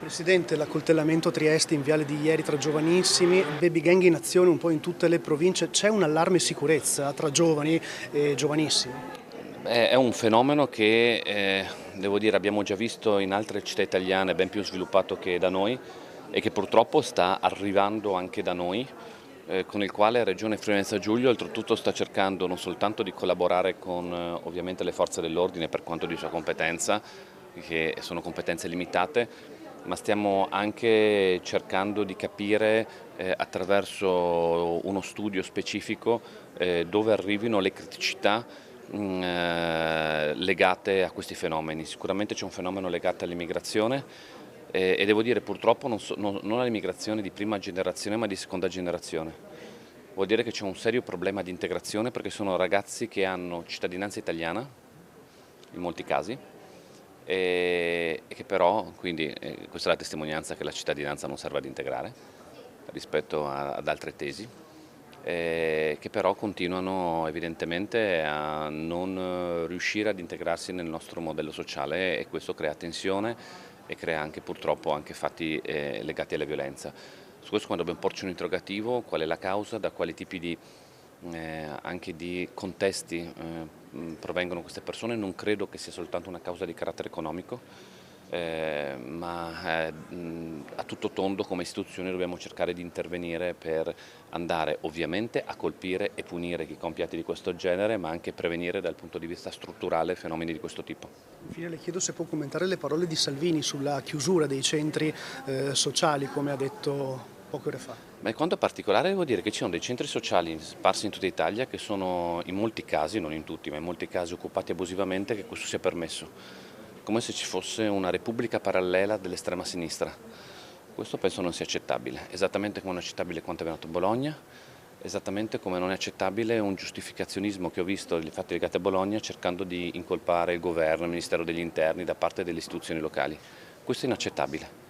Presidente, l'accoltellamento a Trieste in viale di ieri tra giovanissimi, baby gang in azione un po' in tutte le province, c'è un allarme sicurezza tra giovani e giovanissimi? È un fenomeno che, devo dire, abbiamo già visto in altre città italiane ben più sviluppato che da noi e che purtroppo sta arrivando anche da noi, con il quale Regione Friuli-Venezia Giulia oltretutto sta cercando non soltanto di collaborare con ovviamente le forze dell'ordine per quanto di sua competenza, che sono competenze limitate, ma stiamo anche cercando di capire attraverso uno studio specifico dove arrivino le criticità legate a questi fenomeni. Sicuramente c'è un fenomeno legato all'immigrazione e devo dire purtroppo non all'immigrazione di prima generazione ma di seconda generazione. Vuol dire che c'è un serio problema di integrazione perché sono ragazzi che hanno cittadinanza italiana, in molti casi, e che però, quindi questa è la testimonianza che la cittadinanza non serve ad integrare rispetto ad altre tesi, che però continuano evidentemente a non riuscire ad integrarsi nel nostro modello sociale e questo crea tensione e crea anche purtroppo anche fatti legati alla violenza. Su questo quando dobbiamo porci un interrogativo, qual è la causa, da quali tipi di anche di contesti provengono queste persone, non credo che sia soltanto una causa di carattere economico, ma a tutto tondo come istituzioni dobbiamo cercare di intervenire per andare ovviamente a colpire e punire chi compie atti di questo genere, ma anche prevenire dal punto di vista strutturale fenomeni di questo tipo. Infine le chiedo se può commentare le parole di Salvini sulla chiusura dei centri sociali, come ha detto poche ore fa. Ma quanto particolare devo dire che ci sono dei centri sociali sparsi in tutta Italia che sono in molti casi, non in tutti, ma in molti casi occupati abusivamente, che questo sia permesso, come se ci fosse una repubblica parallela dell'estrema sinistra. Questo penso non sia accettabile, esattamente come non è accettabile quanto è avvenuto a Bologna, esattamente come non è accettabile un giustificazionismo che ho visto dei fatti legati a Bologna cercando di incolpare il governo, il Ministero degli Interni da parte delle istituzioni locali. Questo è inaccettabile.